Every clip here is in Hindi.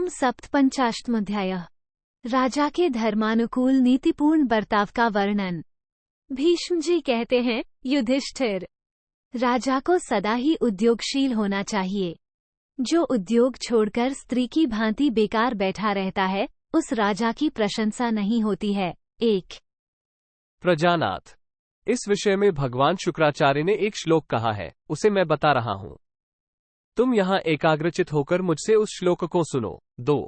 ओम सप्तपंचाष्टमोऽध्याय। राजा के धर्मानुकूल नीतिपूर्ण बर्ताव का वर्णन। भीष्म जी कहते हैं, युधिष्ठिर, राजा को सदा ही उद्योगशील होना चाहिए। जो उद्योग छोड़कर स्त्री की भांति बेकार बैठा रहता है, उस राजा की प्रशंसा नहीं होती है। एक प्रजानाथ, इस विषय में भगवान शुक्राचार्य ने एक श्लोक कहा है, उसे मैं बता रहा हूं। तुम यहाँ एकाग्रचित होकर मुझसे उस श्लोक को सुनो। 2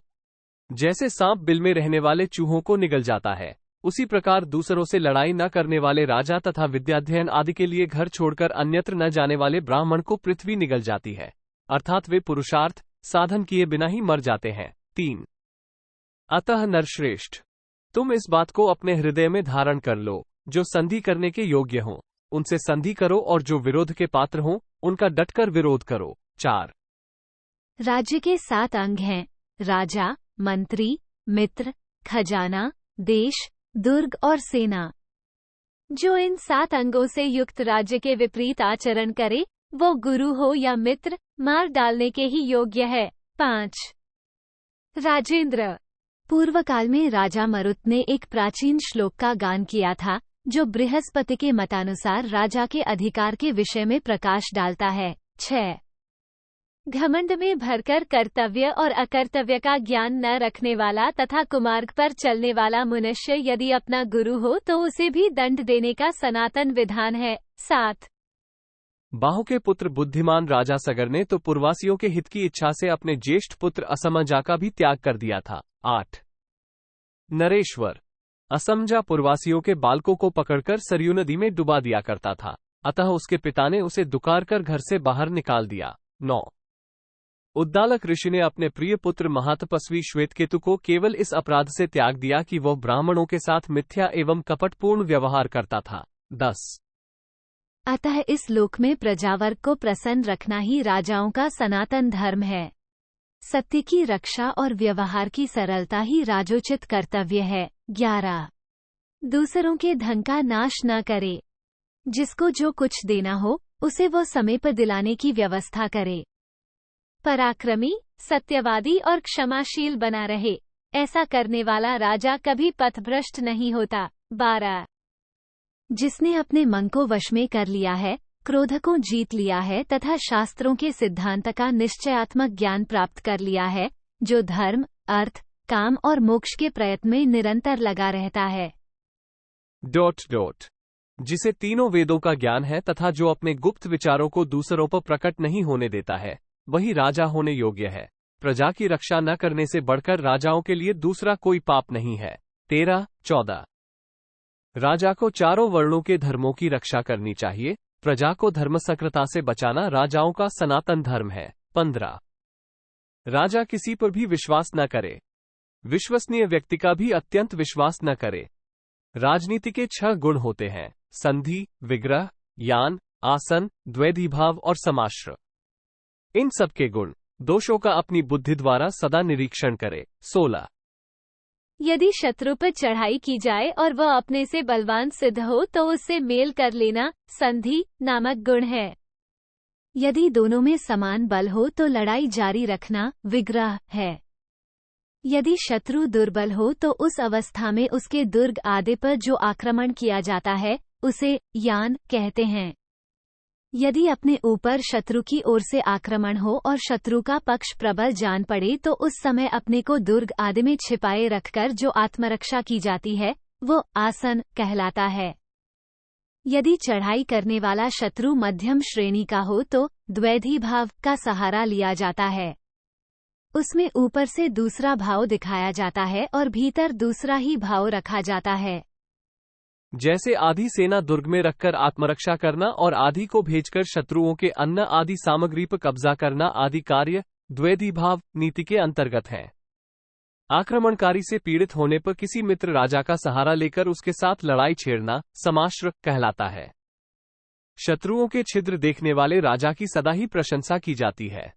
जैसे सांप बिल में रहने वाले चूहों को निगल जाता है, उसी प्रकार दूसरों से लड़ाई न करने वाले राजा तथा विद्याध्ययन आदि के लिए घर छोड़कर अन्यत्र न जाने वाले ब्राह्मण को पृथ्वी निगल जाती है, अर्थात वे पुरुषार्थ साधन किए बिना ही मर जाते हैं। 3 अतः नरश्रेष्ठ, तुम इस बात को अपने हृदय में धारण कर लो, जो संधि करने के योग्य हों उनसे संधि करो, और जो विरोध के पात्र हों उनका डटकर विरोध करो। 4 राज्य के 7 अंग हैं: राजा, मंत्री, मित्र, खजाना, देश, दुर्ग और सेना। जो इन 7 अंगों से युक्त राज्य के विपरीत आचरण करे, वो गुरु हो या मित्र, मार डालने के ही योग्य है। 5 राजेंद्र, पूर्व काल में राजा मरुत ने एक प्राचीन श्लोक का गान किया था, जो बृहस्पति के मतानुसार राजा के अधिकार के विषय में प्रकाश डालता है। 6 घमंड में भरकर कर्तव्य और अकर्तव्य का ज्ञान न रखने वाला तथा कुमार्ग पर चलने वाला मनुष्य यदि अपना गुरु हो तो उसे भी दंड देने का सनातन विधान है। 7 बाहु के पुत्र बुद्धिमान राजा सगर ने तो पूर्वासियों के हित की इच्छा से अपने ज्येष्ठ पुत्र असमजा का भी त्याग कर दिया था। 8 नरेश्वर, असमजा पूर्वासियों के बालकों को पकड़कर सरयू नदी में डुबा दिया करता था, अतः उसके पिता ने उसे दुकार कर घर से बाहर निकाल दिया। 9 उद्दालक ऋषि ने अपने प्रिय पुत्र महातपस्वी श्वेतकेतु को केवल इस अपराध से त्याग दिया कि वह ब्राह्मणों के साथ मिथ्या एवं कपटपूर्ण व्यवहार करता था। 10 अतः इस लोक में प्रजावर्ग को प्रसन्न रखना ही राजाओं का सनातन धर्म है। सत्य की रक्षा और व्यवहार की सरलता ही राजोचित कर्तव्य है। 11 दूसरों के धन का नाश न करे। जिसको जो कुछ देना हो उसे वो समय पर दिलाने की व्यवस्था करे। पराक्रमी, सत्यवादी और क्षमाशील बना रहे, ऐसा करने वाला राजा कभी पथभ्रष्ट नहीं होता। 12 जिसने अपने मन को वश में कर लिया है, क्रोध को जीत लिया है तथा शास्त्रों के सिद्धांत का निश्चयात्मक ज्ञान प्राप्त कर लिया है, जो धर्म, अर्थ, काम और मोक्ष के प्रयत्न में निरंतर लगा रहता है। जिसे तीनों वेदों का ज्ञान है तथा जो अपने गुप्त विचारों को दूसरों पर प्रकट नहीं होने देता है, वही राजा होने योग्य है। प्रजा की रक्षा न करने से बढ़कर राजाओं के लिए दूसरा कोई पाप नहीं है। 13-14 राजा को चारों वर्णों के धर्मों की रक्षा करनी चाहिए। प्रजा को धर्मसक्रता से बचाना राजाओं का सनातन धर्म है। 15 राजा किसी पर भी विश्वास न करे, विश्वसनीय व्यक्ति का भी अत्यंत विश्वास न करे। राजनीति के 6 गुण होते हैं: संधि, विग्रह, यान, आसन, द्वैधीभाव और समाश्र। इन सब के गुण दोषों का अपनी बुद्धि द्वारा सदा निरीक्षण करे। 16 यदि शत्रु पर चढ़ाई की जाए और वह अपने से बलवान सिद्ध हो तो उससे मेल कर लेना संधि नामक गुण है। यदि दोनों में समान बल हो तो लड़ाई जारी रखना विग्रह है। यदि शत्रु दुर्बल हो तो उस अवस्था में उसके दुर्ग आदि पर जो आक्रमण किया जाता है, उसे यान कहते हैं। यदि अपने ऊपर शत्रु की ओर से आक्रमण हो और शत्रु का पक्ष प्रबल जान पड़े तो उस समय अपने को दुर्ग आदि में छिपाए रखकर जो आत्मरक्षा की जाती है, वो आसन कहलाता है। यदि चढ़ाई करने वाला शत्रु मध्यम श्रेणी का हो तो द्वैधी भाव का सहारा लिया जाता है। उसमें ऊपर से दूसरा भाव दिखाया जाता है और भीतर दूसरा ही भाव रखा जाता है। जैसे आधी सेना दुर्ग में रखकर आत्मरक्षा करना और आधी को भेजकर शत्रुओं के अन्न आदि सामग्री पर कब्जा करना आदि कार्य द्वैधी भाव नीति के अंतर्गत हैं। आक्रमणकारी से पीड़ित होने पर किसी मित्र राजा का सहारा लेकर उसके साथ लड़ाई छेड़ना समाश्र कहलाता है। शत्रुओं के छिद्र देखने वाले राजा की सदा ही प्रशंसा की जाती है।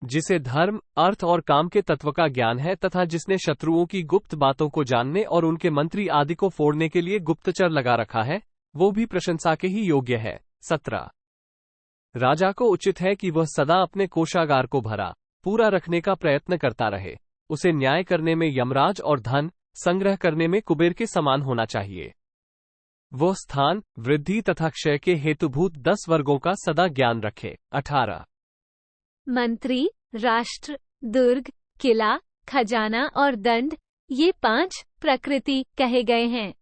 जिसे धर्म, अर्थ और काम के तत्व का ज्ञान है तथा जिसने शत्रुओं की गुप्त बातों को जानने और उनके मंत्री आदि को फोड़ने के लिए गुप्तचर लगा रखा है, वो भी प्रशंसा के ही योग्य है। 17 राजा को उचित है कि वह सदा अपने कोषागार को भरा पूरा रखने का प्रयत्न करता रहे। उसे न्याय करने में यमराज और धन संग्रह करने में कुबेर के समान होना चाहिए। वो स्थान, वृद्धि तथा क्षय के हेतुभूत 10 वर्गों का सदा ज्ञान रखे। 18 मंत्री, राष्ट्र, दुर्ग, किला, खजाना और दंड, ये 5 प्रकृति कहे गए हैं।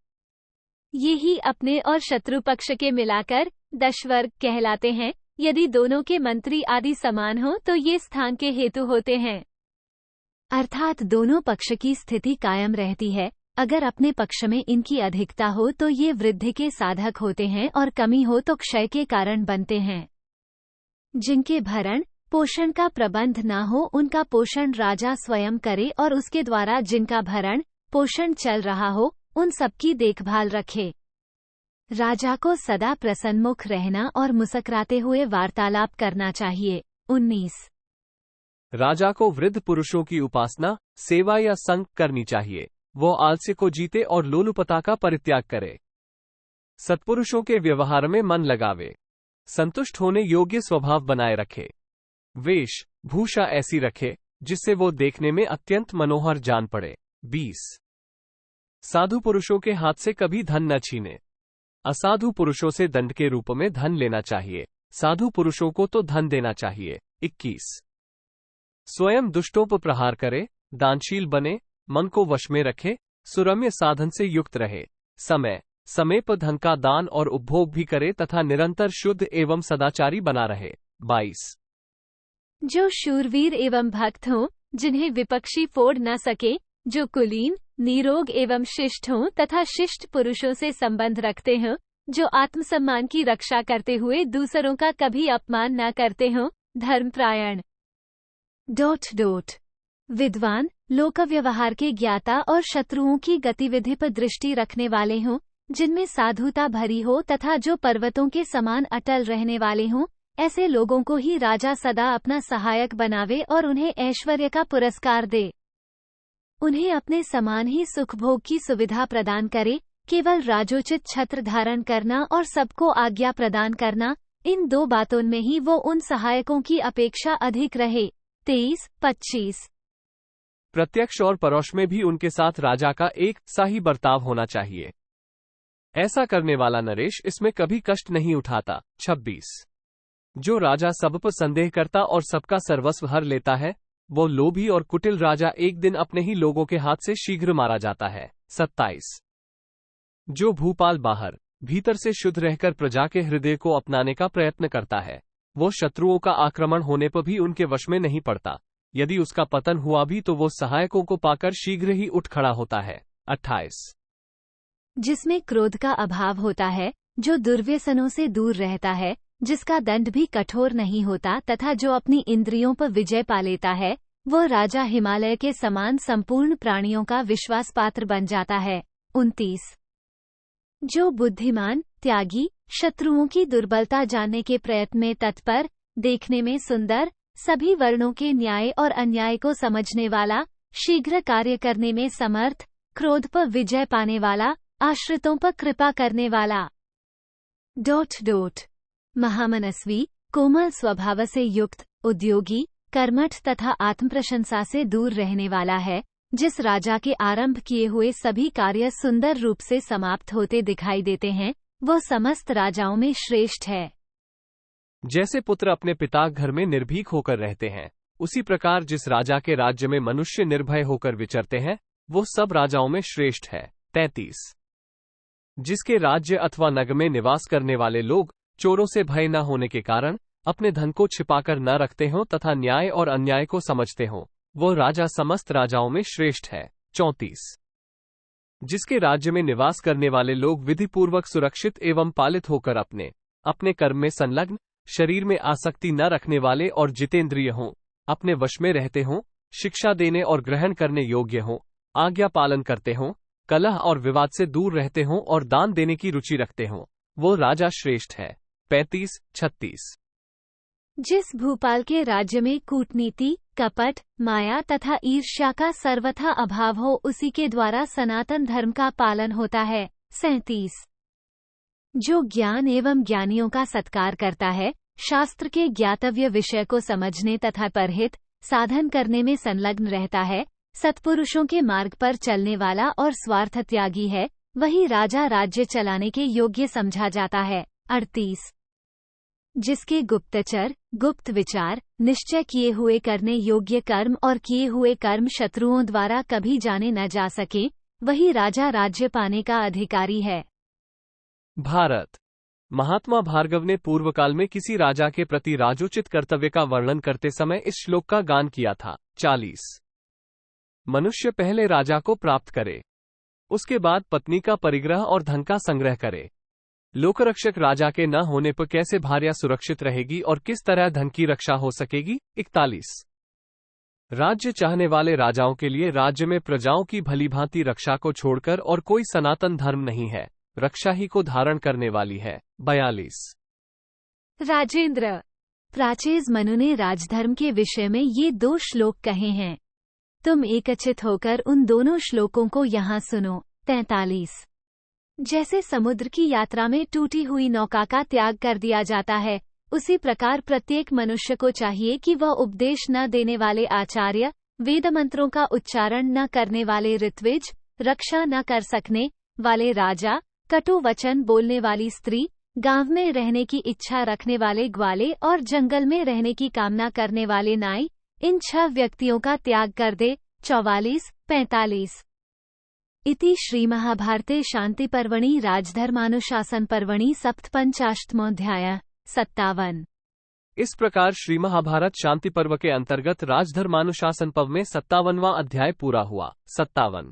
ये ही अपने और शत्रु पक्ष के मिलाकर 10 वर्ग कहलाते हैं। यदि दोनों के मंत्री आदि समान हो तो ये स्थान के हेतु होते हैं, अर्थात दोनों पक्ष की स्थिति कायम रहती है। अगर अपने पक्ष में इनकी अधिकता हो तो ये वृद्धि के साधक होते हैं और कमी हो तो क्षय के कारण बनते हैं। जिनके भरण पोषण का प्रबंध न हो उनका पोषण राजा स्वयं करे और उसके द्वारा जिनका भरण पोषण चल रहा हो उन सबकी देखभाल रखे। राजा को सदा प्रसन्नमुख रहना और मुस्कुराते हुए वार्तालाप करना चाहिए। 19 राजा को वृद्ध पुरुषों की उपासना, सेवा या संग करनी चाहिए। वो आलस्य को जीते और लोलुपता का परित्याग करे। सत्पुरुषों के व्यवहार में मन लगावे। संतुष्ट होने योग्य स्वभाव बनाए रखे। वेश भूषा ऐसी रखे जिससे वो देखने में अत्यंत मनोहर जान पड़े। 20 साधु पुरुषों के हाथ से कभी धन न छीने। असाधु पुरुषों से दंड के रूप में धन लेना चाहिए, साधु पुरुषों को तो धन देना चाहिए। 21 स्वयं दुष्टों पर प्रहार करे, दानशील बने, मन को वश में रखे, सुरम्य साधन से युक्त रहे, समय पर धन का दान और उपभोग भी करे तथा निरंतर शुद्ध एवं सदाचारी बना रहे। 22 जो शूरवीर एवं भक्त हों, जिन्हें विपक्षी फोड़ न सके, जो कुलीन, निरोग एवं शिष्ट हों तथा शिष्ट पुरुषों से संबंध रखते हों, जो आत्मसम्मान की रक्षा करते हुए दूसरों का कभी अपमान न करते हों, धर्मपरायण। विद्वान, लोक व्यवहार के ज्ञाता और शत्रुओं की गतिविधि पर दृष्टि रखने वाले हों, जिनमें साधुता भरी हो तथा जो पर्वतों के समान अटल रहने वाले हों, ऐसे लोगों को ही राजा सदा अपना सहायक बनावे और उन्हें ऐश्वर्य का पुरस्कार दे। उन्हें अपने समान ही सुख भोग की सुविधा प्रदान करे। केवल राजोचित छत्र धारण करना और सबको आज्ञा प्रदान करना, इन 2 बातों में ही वो उन सहायकों की अपेक्षा अधिक रहे। 23-25 प्रत्यक्ष और परोक्ष में भी उनके साथ राजा का एक सा ही बर्ताव होना चाहिए। ऐसा करने वाला नरेश इसमें कभी कष्ट नहीं उठाता। 26 जो राजा सब पर संदेह करता और सबका सर्वस्व हर लेता है, वो लोभी और कुटिल राजा एक दिन अपने ही लोगों के हाथ से शीघ्र मारा जाता है। 27 जो भूपाल बाहर भीतर से शुद्ध रहकर प्रजा के हृदय को अपनाने का प्रयत्न करता है, वो शत्रुओं का आक्रमण होने पर भी उनके वश में नहीं पड़ता। यदि उसका पतन हुआ भी तो वो सहायकों को पाकर शीघ्र ही उठ खड़ा होता है। 28 जिसमें क्रोध का अभाव होता है, जो दुर्व्यसनों से दूर रहता है, जिसका दंड भी कठोर नहीं होता तथा जो अपनी इंद्रियों पर विजय पा लेता है, वो राजा हिमालय के समान संपूर्ण प्राणियों का विश्वास पात्र बन जाता है। 29 जो बुद्धिमान, त्यागी, शत्रुओं की दुर्बलता जानने के प्रयत्न में तत्पर, देखने में सुंदर, सभी वर्णों के न्याय और अन्याय को समझने वाला, शीघ्र कार्य करने में समर्थ, क्रोध पर विजय पाने वाला, आश्रितों पर कृपा करने वाला। महामनस्वी, कोमल स्वभाव से युक्त, उद्योगी, कर्मठ तथा आत्मप्रशंसा से दूर रहने वाला है, जिस राजा के आरंभ किए हुए सभी कार्य सुंदर रूप से समाप्त होते दिखाई देते हैं, वो समस्त राजाओं में श्रेष्ठ है। जैसे पुत्र अपने पिता घर में निर्भीक होकर रहते हैं, उसी प्रकार जिस राजा के राज्य में मनुष्य निर्भय होकर विचरते हैं, वो सब राजाओं में श्रेष्ठ है। 33 जिसके राज्य अथवा नगर में निवास करने वाले लोग चोरों से भय न होने के कारण अपने धन को छिपाकर न रखते हों तथा न्याय और अन्याय को समझते हों, वो राजा समस्त राजाओं में श्रेष्ठ है। 34 जिसके राज्य में निवास करने वाले लोग विधिपूर्वक सुरक्षित एवं पालित होकर अपने कर्म में संलग्न, शरीर में आसक्ति न रखने वाले और जितेंद्रिय हों, अपने वश में रहते हों, शिक्षा देने और ग्रहण करने योग्य हों, आज्ञा पालन करते हों, कलह और विवाद से दूर रहते हों और दान देने की रुचि रखते हों, वो राजा श्रेष्ठ है। 35-36 जिस भूपाल के राज्य में कूटनीति, कपट, माया तथा ईर्ष्या का सर्वथा अभाव हो, उसी के द्वारा सनातन धर्म का पालन होता है। 37 जो ज्ञान एवं ज्ञानियों का सत्कार करता है, शास्त्र के ज्ञातव्य विषय को समझने तथा परहित साधन करने में संलग्न रहता है, सत्पुरुषों के मार्ग पर चलने वाला और स्वार्थ त्यागी है, वही राजा राज्य चलाने के योग्य समझा जाता है। 38 जिसके गुप्तचर, गुप्त विचार, निश्चय किए हुए करने योग्य कर्म और किए हुए कर्म शत्रुओं द्वारा कभी जाने न जा सके, वही राजा राज्य पाने का अधिकारी है। भारत। महात्मा भार्गव ने पूर्व काल में किसी राजा के प्रति राजोचित कर्तव्य का वर्णन करते समय इस श्लोक का गान किया था। 40 मनुष्य पहले राजा को प्राप्त करे, उसके बाद पत्नी का परिग्रह और धन का संग्रह करे। लोकरक्षक राजा के न होने पर कैसे भार्या सुरक्षित रहेगी और किस तरह धन की रक्षा हो सकेगी। 41 राज्य चाहने वाले राजाओं के लिए राज्य में प्रजाओं की भलीभांति रक्षा को छोड़कर और कोई सनातन धर्म नहीं है, रक्षा ही को धारण करने वाली है। 42 राजेंद्र। प्राचीन मनु ने राजधर्म के विषय में ये 2 श्लोक कहे हैं। तुम एकचित होकर उन दोनों श्लोकों को यहाँ सुनो। 43 जैसे समुद्र की यात्रा में टूटी हुई नौका का त्याग कर दिया जाता है, उसी प्रकार प्रत्येक मनुष्य को चाहिए कि वह उपदेश न देने वाले आचार्य, वेद मंत्रों का उच्चारण न करने वाले ऋत्विज, रक्षा न कर सकने वाले राजा, कटु वचन बोलने वाली स्त्री, गांव में रहने की इच्छा रखने वाले ग्वाले और जंगल में रहने की कामना करने वाले नाई, इन 6 व्यक्तियों का त्याग कर दे। 44-45 इति श्रीमहाभारते शान्तिपर्वणि राजधर्मानुशासनपर्वणि सप्तपञ्चाशत्मोऽध्यायः। 57 इस प्रकार श्री महाभारत शांति पर्व के अंतर्गत राजधर्मानुशासन पर्व में 57वां अध्याय पूरा हुआ। 57